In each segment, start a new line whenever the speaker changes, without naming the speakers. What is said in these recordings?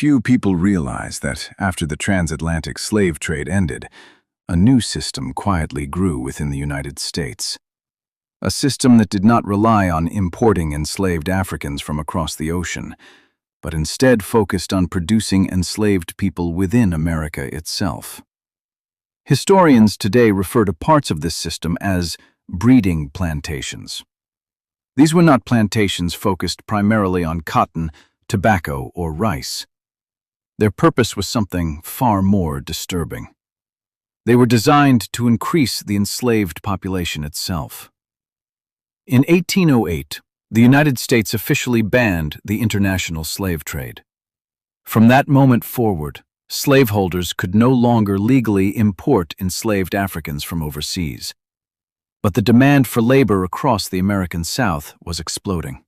Few people realize that after the transatlantic slave trade ended, a new system quietly grew within the United States. A system that did not rely on importing enslaved Africans from across the ocean, but instead focused on producing enslaved people within America itself. Historians today refer to parts of this system as breeding plantations. These were not plantations focused primarily on cotton, tobacco, or rice. Their purpose was something far more disturbing. They were designed to increase the enslaved population itself. In 1808, the United States officially banned the international slave trade. From that moment forward, slaveholders could no longer legally import enslaved Africans from overseas. But the demand for labor across the American South was exploding.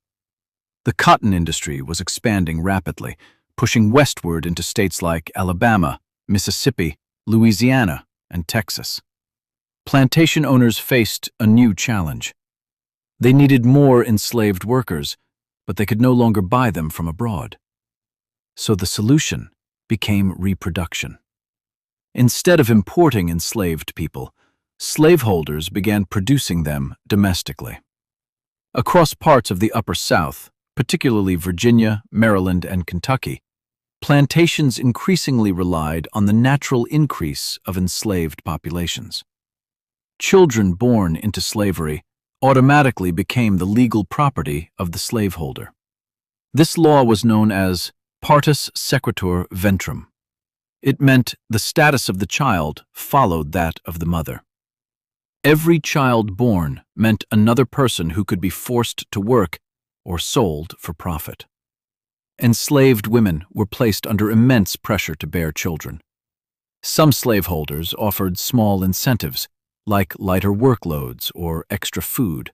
The cotton industry was expanding rapidly, pushing westward into states like Alabama, Mississippi, Louisiana, and Texas. Plantation owners faced a new challenge. They needed more enslaved workers, but they could no longer buy them from abroad. So the solution became reproduction. Instead of importing enslaved people, slaveholders began producing them domestically. Across parts of the Upper South, particularly Virginia, Maryland, and Kentucky, plantations increasingly relied on the natural increase of enslaved populations. Children born into slavery automatically became the legal property of the slaveholder. This law was known as partus sequitur ventrum. It meant the status of the child followed that of the mother. Every child born meant another person who could be forced to work or sold for profit. Enslaved women were placed under immense pressure to bear children. Some slaveholders offered small incentives, like lighter workloads or extra food.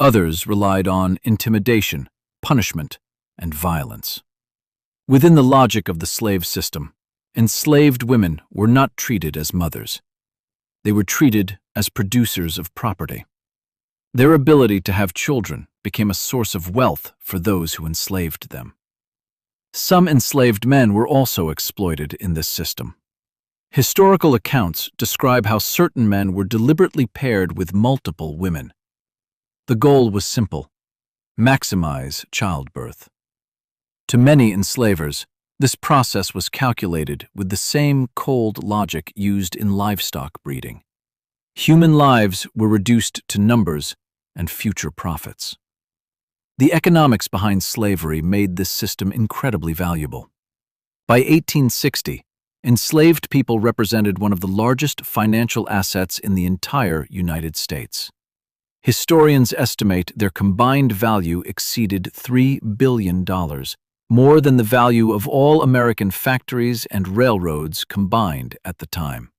Others relied on intimidation, punishment, and violence. Within the logic of the slave system, enslaved women were not treated as mothers. They were treated as producers of property. Their ability to have children became a source of wealth for those who enslaved them. Some enslaved men were also exploited in this system. Historical accounts describe how certain men were deliberately paired with multiple women. The goal was simple: maximize childbirth. To many enslavers, this process was calculated with the same cold logic used in livestock breeding. Human lives were reduced to numbers and future profits. The economics behind slavery made this system incredibly valuable. By 1860, enslaved people represented one of the largest financial assets in the entire United States. Historians estimate their combined value exceeded $3 billion, more than the value of all American factories and railroads combined at the time.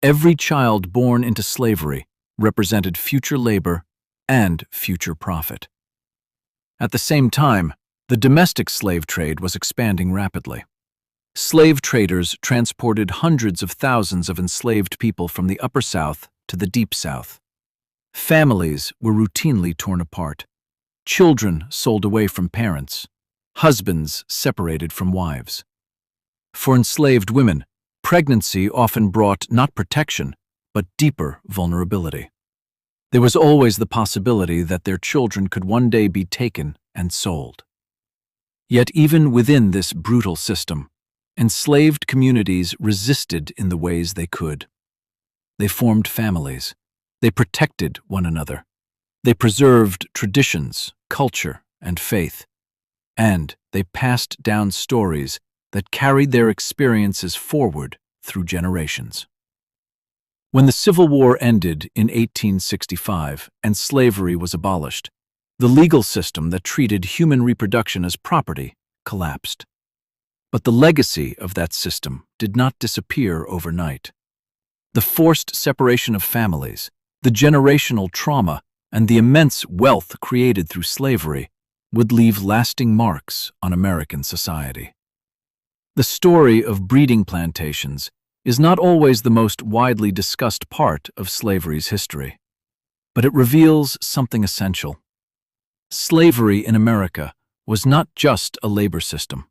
Every child born into slavery represented future labor and future profit. At the same time, the domestic slave trade was expanding rapidly. Slave traders transported hundreds of thousands of enslaved people from the Upper South to the Deep South. Families were routinely torn apart. Children sold away from parents. Husbands separated from wives. For enslaved women, pregnancy often brought not protection, but deeper vulnerability. There was always the possibility that their children could one day be taken and sold. Yet even within this brutal system, enslaved communities resisted in the ways they could. They formed families. They protected one another. They preserved traditions, culture, and faith. And they passed down stories that carried their experiences forward through generations. When the Civil War ended in 1865 and slavery was abolished, the legal system that treated human reproduction as property collapsed. But the legacy of that system did not disappear overnight. The forced separation of families, the generational trauma, and the immense wealth created through slavery would leave lasting marks on American society. The story of breeding plantations is not always the most widely discussed part of slavery's history, but it reveals something essential. Slavery in America was not just a labor system.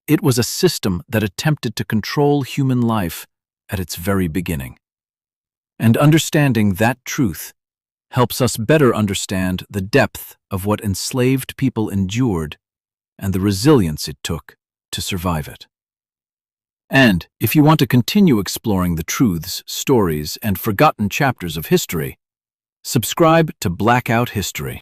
It was a system that attempted to control human life at its very beginning. And understanding that truth helps us better understand the depth of what enslaved people endured and the resilience it took to survive it. And if you want to continue exploring the truths, stories, and forgotten chapters of history, subscribe to Blackout History.